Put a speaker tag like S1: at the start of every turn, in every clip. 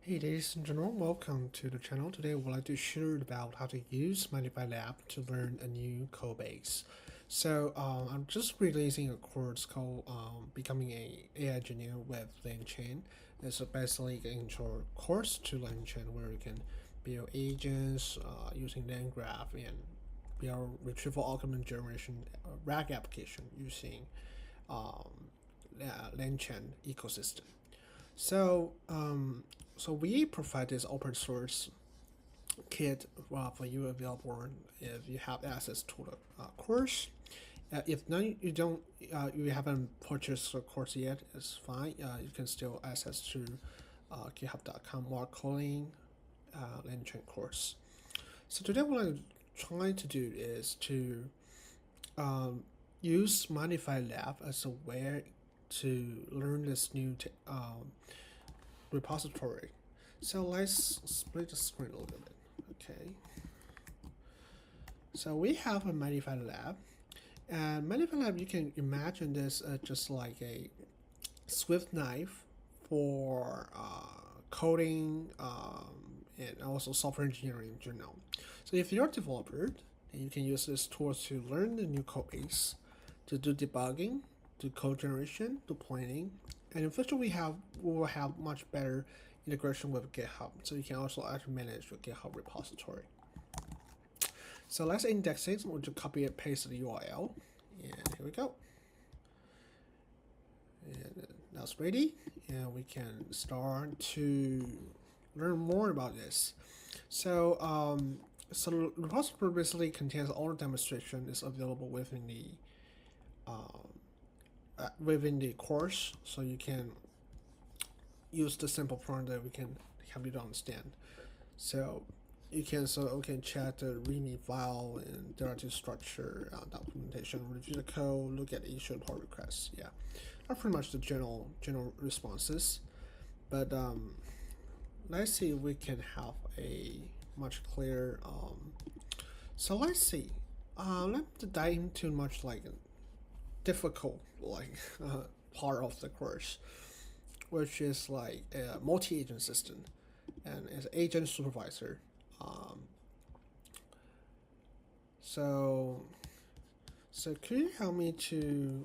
S1: Hey ladies and gentlemen, welcome to the channel. Today I would like to share about how to use Mindify Lab to learn a new code base. So I'm just releasing a course called Becoming a AI Engineer with LangChain. It's basically an intro course to LangChain where you can build agents using LangGraph and build retrieval augment generation RAG application using LangChain ecosystem. So, so we provide this open source kit for you available if you have access to the course. If not, you haven't purchased the course yet, it's fine. You can still access to github.com/coding LangChain course. So today what I'm trying to do is to use Mindify Lab as a way to learn this new repository. So let's split the screen a little bit. Okay. So we have a Mindify Lab, and Mindify Lab, you can imagine this just like a Swift knife for coding and also software engineering in general. So if you're a developer, then you can use this tool to learn the new code base, to do debugging, do code generation, do planning, and in future we will have much better integration with GitHub, so you can also actually manage your GitHub repository. So let's index it. We'll just copy and paste the URL, and here we go. And that's ready, and we can start to learn more about this. So so the repository basically contains all the demonstration is available within the course, so you can use the simple prompt that we can help you to understand. So you can check the README file and directory structure, documentation, review the code, look at issue and pull requests. Yeah, are pretty much the general responses. But let's see if we can have a much clearer. So let's see. Let's dive into much like difficult part of the course, which is like a multi-agent system and as agent supervisor. So could you help me to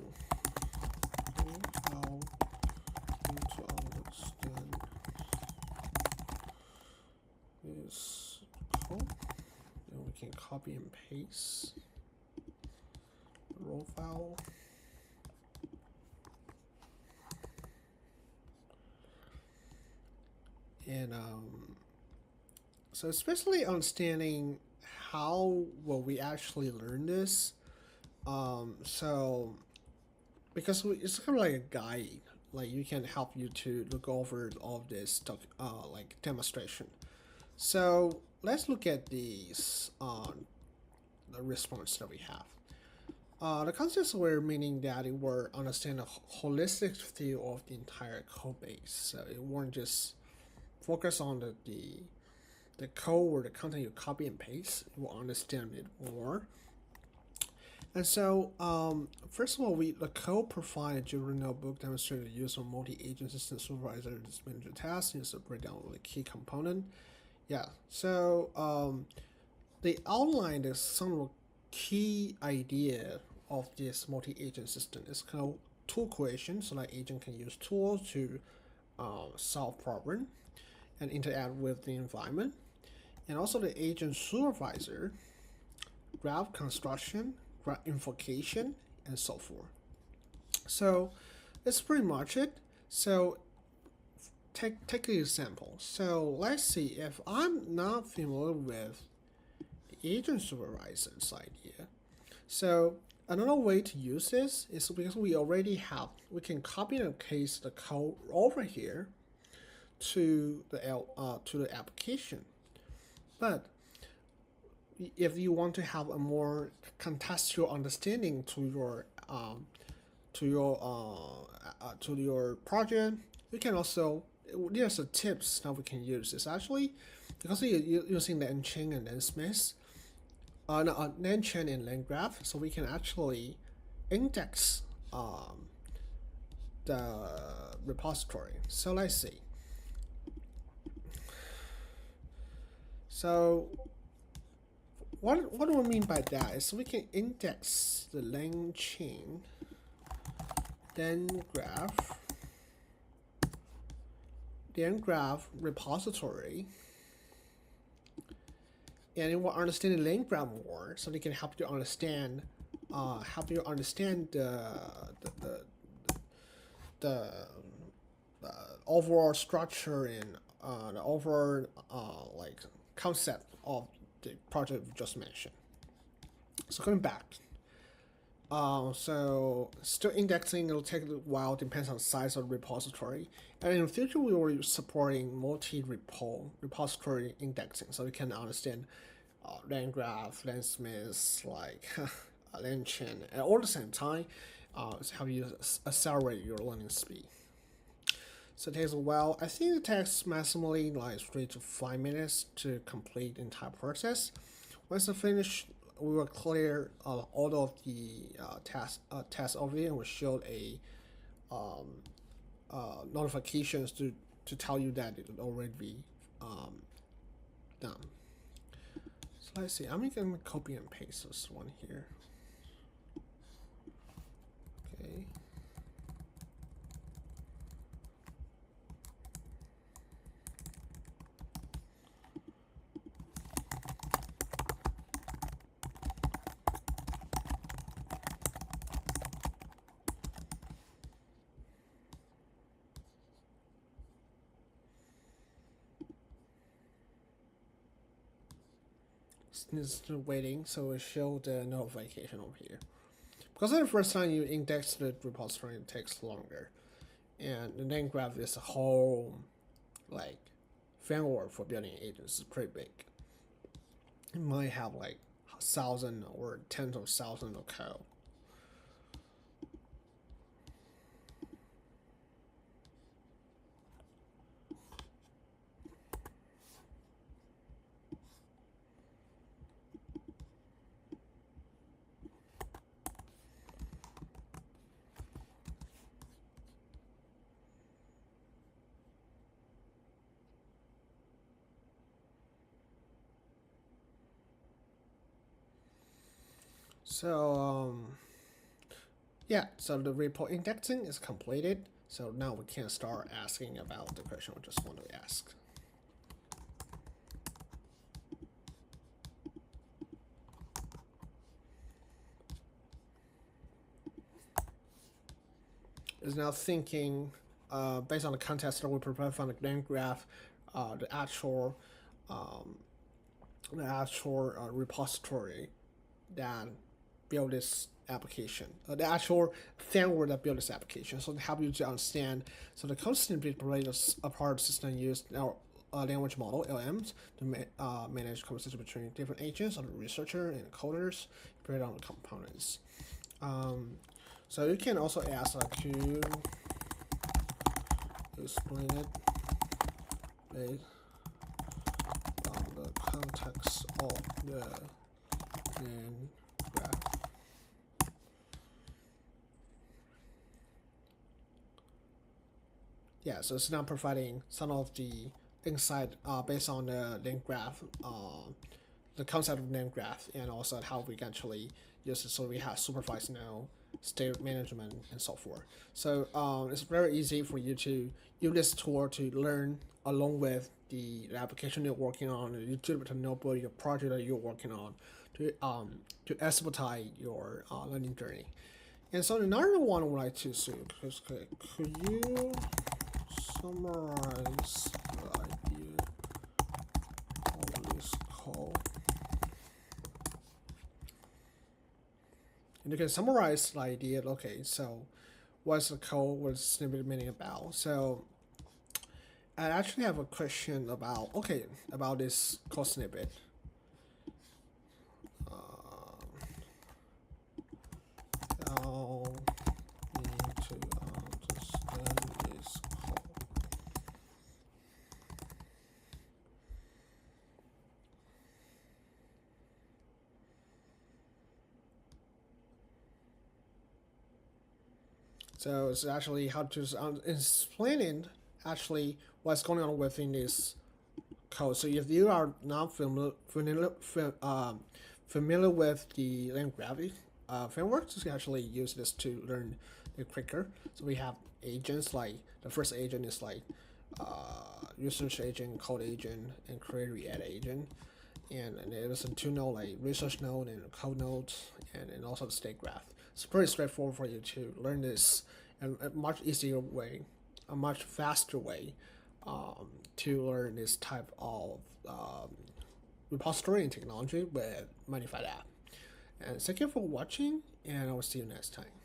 S1: understand? This code? Then we can copy and paste the raw file. And so especially understanding how will we actually learn this. So because it's kind of like a guide, like you can help you to look over all of this stuff, like demonstration. So let's look at these the response that we have. The concepts were meaning that it will understand a holistic view of the entire code base. So it won't just focus on the code or the content you copy and paste. You will understand it more. And so, first of all, the code provided during the notebook demonstrated the use of multi-agent system supervisor to manage the tasks. Is a breakdown of the key component. Yeah. So they outlined some of the key idea of this multi-agent system. It's called tool creation, so that agent can use tools to solve problem and interact with the environment, and also the agent supervisor, graph construction, graph invocation, and so forth. So that's pretty much it. So take an example. So let's see, if I'm not familiar with the agent supervisor's idea, so another way to use this is because we can copy and paste the code over here to the application. But if you want to have a more contextual understanding to your project, you can also, there's a tips that we can use. It's actually because you're using LangChain and LangSmith, LangChain and LangGraph, so we can actually index the repository. So let's see. So what do I mean by that is we can index the LangChain, LangGraph repository, and it will understand the LangGraph more, so they can help you understand the overall structure and the overall like concept of the project we just mentioned. So going back, so still indexing, it'll take a while, depends on the size of the repository. And in the future, we will be supporting repository indexing, so we can understand LangGraph, LangSmith, like LangChain, and all at the same time, so how you accelerate your learning speed. So it takes a while. I think it takes maximally like 3 to 5 minutes to complete the entire process. Once I finish, we will clear all of the test overview, and will show a notifications to tell you that it will already be done. So let's see. I'm gonna copy and paste this one here. Okay. It's still waiting, so it show the notification over here. Because the first time you index the repository, it takes longer, and the LangGraph is a whole like framework for building agents. It's pretty big. It might have like 1,000 or tens of thousands of code. So yeah, so the report indexing is completed. So now we can start asking about the question we just want to ask. Is now thinking based on the context that we prepared from the LangGraph, the actual repository that build this application, the actual framework that build this application. So to help you to understand, so the code snippet provides a part of the system used our language model (LMs) to manage conversation between different agents, or the researcher and coders, create on the components. So you can also ask to explain it based on the context of the LangGraph. Yeah, so it's now providing some of the insight based on the LangGraph, the concept of LangGraph, and also how we can actually use it. So we have supervised now, state management, and so forth. So it's very easy for you to use this tool to learn along with the application you're working on, the distributed notebook, your project that you're working on, to expedite your learning journey. And so another one I would like to see, could you summarize the idea of this code? And you can summarize the idea. Okay, so what's the code? What's the snippet meaning about? So I actually have a question about this code snippet. I'll need to understand this code. So it's actually how to explaining actually what's going on within this code. So if you are not familiar with the LangGraph framework, you can actually use this to learn it quicker. So we have agents like the first agent is like research agent, code agent, and query add agent. And there's a two node like research node and code nodes, and also the state graph. It's pretty straightforward for you to learn this in a much easier way, a much faster way to learn this type of repository and technology with Mindify Lab. And thank you for watching, and I will see you next time.